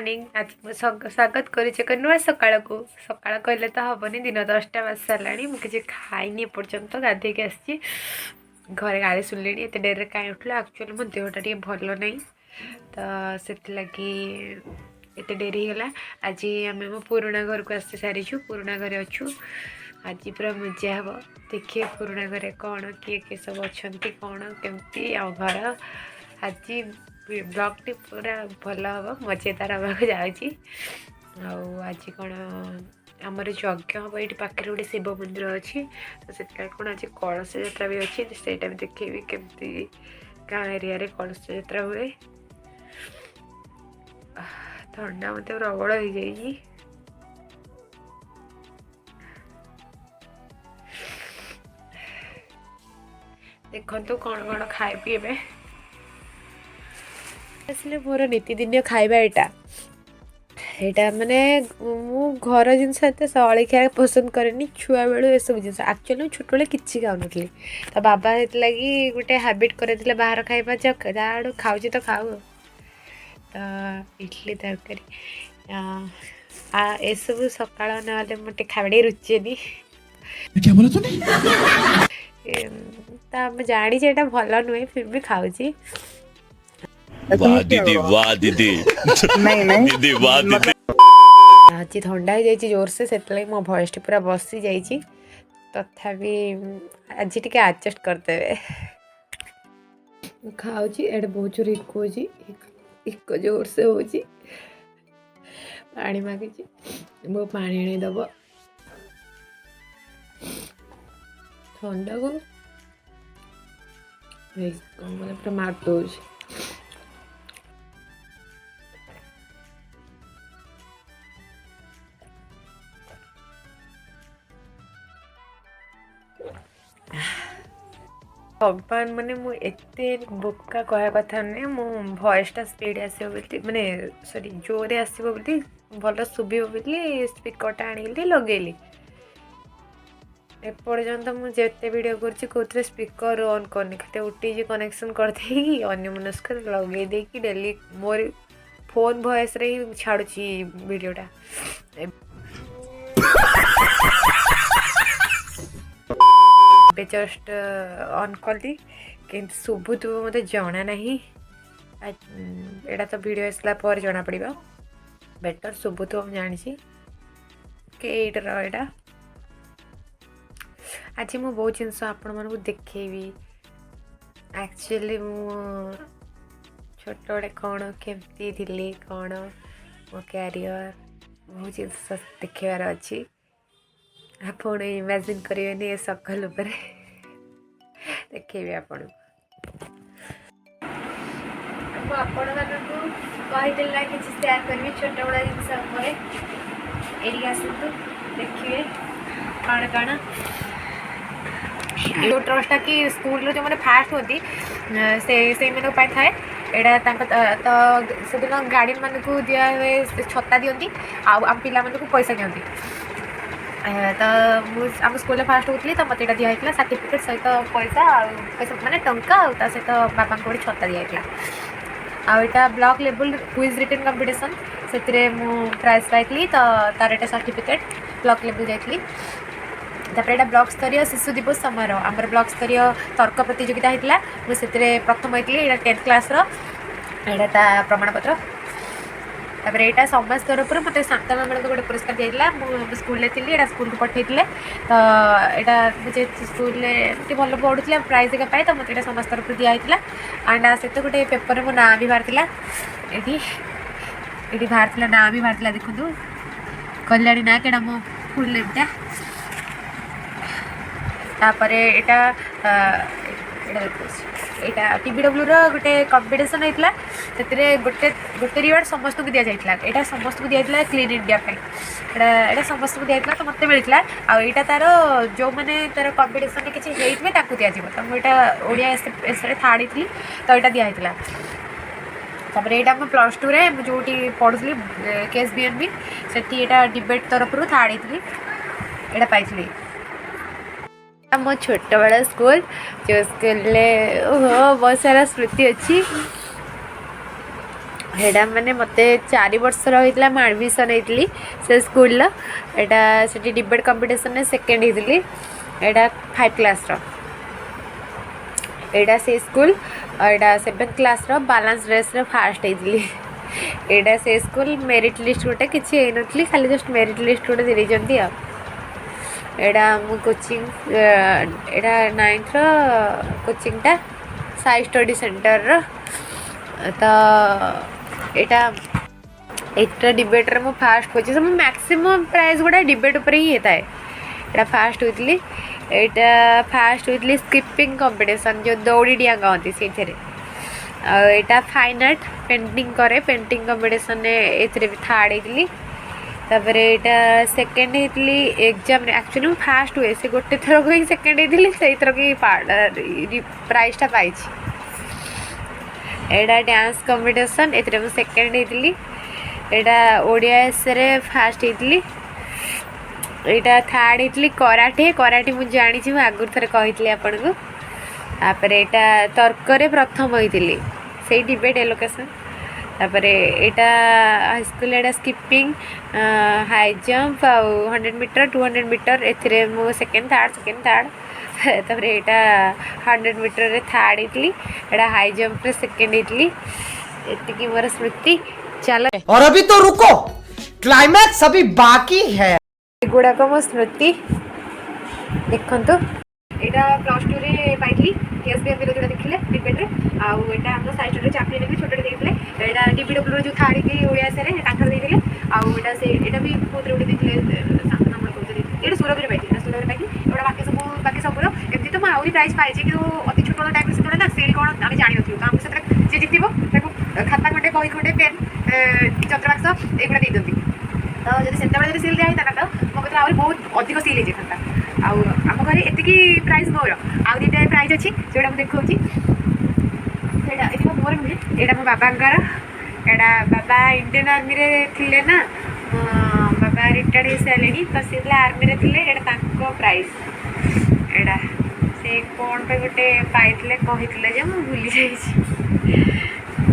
morning आज स्वागत कर नुआ सकाल को सकाल कहले तो हेनी दिन 10टा बाज सारा मुझे खाईनी पर्यंत गाधे आसी घरे गाड़ी शुणिले एत डेरी कहीं उठल एक्चुअली मो देहटा टे भल ना तो से लगी एत डेरी है आज आम मो पुराणा घर को आसी सारीचु पुराणा घरे अच्छु आज पूरा मजा हे देखिए पुराणा घरे कौन किए सब अच्छा कौन केमती आ घर आज ब्लॉग टी पूरा भल हम मजेदार हाँक जाऊँगी आज कौन आमर यज्ञ हम ये पाखे गोटे शिव मंदिर अच्छी तो से कौन आज कलश यात्रा भी अच्छी से भी देखेबी केमती गाँ एरिया रे कलश यात्रा हुए थंडा मत प्रबल हो जाए देखो कौन कौन खाए पीबे आसले मोर नीतिदिन खाଇବା ଏଇଟା ମାନେ ମୁଁ ଘର ଜିନିଷ ଏତେ ସଳିଖିଆ ପସନ୍ଦ କରେନି ଛୁଆ ବେଳୁ ଏସବୁ ଜିନିଷ ଆକ୍ଚୁଆଲି ଛୋଟବେଳେ କିଛି ଖାଉନଥିଲି ତ ବାବା ସେଥିଲାଗି ଗୋଟେ ହାବିଟ୍ କରେଇଥିଲେ ବାହାର ଖାଇବା ଯାଆଡ଼ୁ ଖାଉଛି ତ ଖାଉ ତ ଇଡଲି ତରକାରୀ ଏସବୁ ସକାଳ ନହେଲେ ମୋତେ ଖାଇବା ଟିକେ ରୁଚେନି ତ ଆମେ ଜାଣିଛେ ଏଇଟା ଭଲ ନୁହେଁ ଫିର୍ ବି ଖାଉଛି वाह दीदी वाह दीदी दीदी वाह दीदी आज थंडा हो जाए जोर से मो भॉइस टी पूरा बसी जाइए तथापि आज टे आडजस्ट करदे खाऊँ एडे बहुत जोर एक जोर से हो पानी मांगी वो पानी आनीदब ठंडा को मैंने पूरा मार दौर भगवान माने मु एते बोका कह कथा नहीं मो भॉइसटा स्पीड आसो माने सॉरी जोरे आसो भल शुभिब बोली स्पीकरटा आनिली लगेली एपर्यंत मुझे वीडियो कर स्पीकर ऑन करनी खाते ओटीजी कनेक्शन करदे अन्यमनस्क लगे देकी डेली मोर फोन वॉइस रे ही छाड़ुची वीडियोटा जस्ट ऑन कली कि शुभुथ मत जना ना एटा तो वीडियो आसला पर जना पड़ा बेटर शुभुथ हम जानी कि आज मु बहुत जिनस आपण मानक देखेबी एक्चुअली मु छोट बड़े कौन केमती थी कौन मो कैरियर बहुत जिनस देखार अच्छी आपण इमेजिन करेंगे ये सकल उपर देखेबी आपण कहीदेला कि सेयार करी छोट बड़ा जिनस एरिया आसतु देखिए कौन कौन जो ट्रस्टा कि स्कूल जो मैंने फास्ट होती से मानी थाए एटा तो से दिन गार्डियन मान को दिया हुए छता दिखती आम पिला को पैसा दिखती तो आम स्कूल फास्ट होती तो मत दिखाई सर्टिफिकेट सहित पैसा पैसा माने टंका सहित बाबा को छता दिखाई आईटा block level quiz written competition से प्राइज पाई तो तार एटा सर्टिफिकेट ब्लॉक लेवल जाइली तापर ब्लॉक स्तरीय शिशु दिवस समय आमर ब्लॉक स्तरीय तर्क प्रतियोगिता होता मुझे प्रथम होती 10th क्लास रा प्रमाणपत्र तापर यहाँ समाज तरफ मत शांतना मैडम गोटे पुरस्कार दिया मुझे स्कूल थी यहाँ स्कूल को पठे तो यहाँ मुझे स्कूल भल पढ़ुला प्राइज एक पाए तो मतलब समाज तरफ दिखाई एंड सहित गोटे पेपर मो ना भी बाहर ये बाहर ना भी बाहर देखो कल्याणी ना कि मो फुल नेमटा तापर यहाँ टीबीडब्ल्यू रोटे कंपिटिशन होता से गोटे गोटे रिवार्ड समस्त को दि जाता यहाँ समस्त को दिया क्लीन इंडिया यहाँ समस्त को दिया तो मत मिलता आईटा तार जो मैंने तार कंपिटिशन किसी होते दि तो मुझे ओडिया थार्ड थी तो यहाँ दिखाई तापर यहाँ मैं +2 रे जो पढ़ुली KSBNB से डिबेट तरफ थार्ड थी यहाँ पाई मो छोट बड़ा स्कूल जो स्कूल बहुत सारा स्मृति अच्छी हेटा माने मते 4 वर्ष रहितला म एडमिशन हेतली से स्कूल ला एटा सेठी डिबेट कंपटीशन ने सेकंड हेतली एटा 5 क्लास रो एटा से स्कूल एटा 7th क्लास रो बैलेंस रेस रे फर्स्ट हेतली एटा से स्कूल मेरिट लिस्ट गोटे किछि हे नथली खाली जस्ट मेरिट लिस्ट गोटे दे जंती आ एटा मु कोचिंग एटा 9th रो कोचिंग टा साई स्टडी सेंटर रो तो एटा एटा डिबेट रे मु फास्ट कोची सब मैक्सिमम प्राइस गुडा डिबेट ऊपर ही हेता है एटा फास्ट होइतली एटा फास्ट होइतली स्किपिंग कंपटीशन जो दौड़ी डिया गांती सेथरे एटा फाइन आर्ट पेंटिंग करे पेंटिंग कंपटीशन ने एथरे भी थर्ड हेतली तापर एटा सेकंड हेतली एग्जाम रे एक्चुअली मु फास्ट हुए से गोटे थरो को सेकंड हेतली सेई थरो की प्राइस टा पाइछि एटा डांस कंपटीशन एथरे मु सेकंड हेतली एटा ओडिया एस रे फास्ट हेतली एटा थर्ड हेतली कराटे कराटे मु जानि छि आगुर थरे कहितली आपन को तापर एटा तर्क रे प्रथम होइतली सेई डिबेट एलोकेशन तापर एटा हाई स्कूल एटा skipping high jump 100 metre 200 metre एथरे मु सेकंड थर्ड तापर एटा 100 मीटर रे थर्ड हेतली एटा हाई जंप रे सेकंड हेतली एतिकी मोर स्मृति चलो और अभी तो रुको क्लाइमैक्स अभी बाकी है एगुड़ा को मो स्मृति देखंतु एटा प्लस 2 रे पाइली एसबीएम रे जोडा देखिले डिबेट रे आ एटा हम साइड रे चैंपियन भी छोटे देइले एटा डीबीडब्ल्यू रे जो थारी की ओडिया से रे तांकर देइले आ एटा से एटा भी बहुत रे देखिले नंबर को एटा सुरभ रे पाइली एटा बाकी सब रो एमती तो माउरी प्राइस पाइछि कि अति छोटो टाइप से थोड़ा ना सेल कोन हम जानि नथियो तो हम से जे जितिबो ताको खाता खंडे बही खंडे पेन चंद्रबाक्स एगुड़ा दे दंती तो जदि सेते बेले सेल दिया हिता तो मो कतरा आउरी बहुत अधिक सेल हे जेता आउ आम घरे एतिकी प्राइस मोर आउ दीटा प्राइस अछि जेडा हम देखौछि सेडा एति मोर नुहे एडा मो बाबांकर एडा बाबा इंडियन आर्मी रे थिले ना बाबा रिटायर्ड हे सालेनी तो सेला आर्मी रे थिले एडा तांको प्राइस एडा से कोन पे गोटे पाइतले कहितले जे मु भूली जाईछि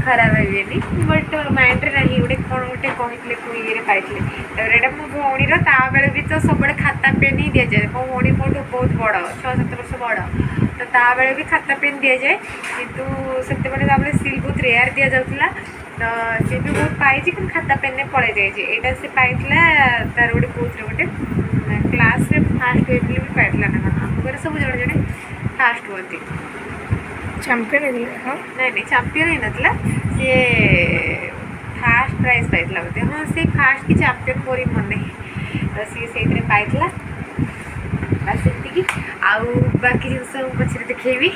खराब है बट माइंड रे नहीं गोटे कौन गोटे कहते कोई ये पाइले एटा मो भौणी ता बेले भी तो सब खाता पेन ही दि जाए मो भौणी मोटू बहुत बड़ 6-7 वर्ष बड़ तो ता बेले भी खाता पेन दि जाए किंतु से सिल बहुत रेयर दि जाऊला तो सी भी बहुत पाई कि खाता पेन ने पड़े जाए एटा से पाइला तार गोटे कौन गोटे क्लास रे फास्ट होइतली भी पाइला ना हम घर सब जड़े जड़े फास्ट होती चैंपियन है हां नहीं चैंपियन है नतला से फास्ट प्राइज पाइतला बोलते हां से फास्ट की चैंपियन मोरी मन नहीं तो सी सेइतरे पाइतला बस एतिकी आउ बाकी जिंस पछरे देखैबी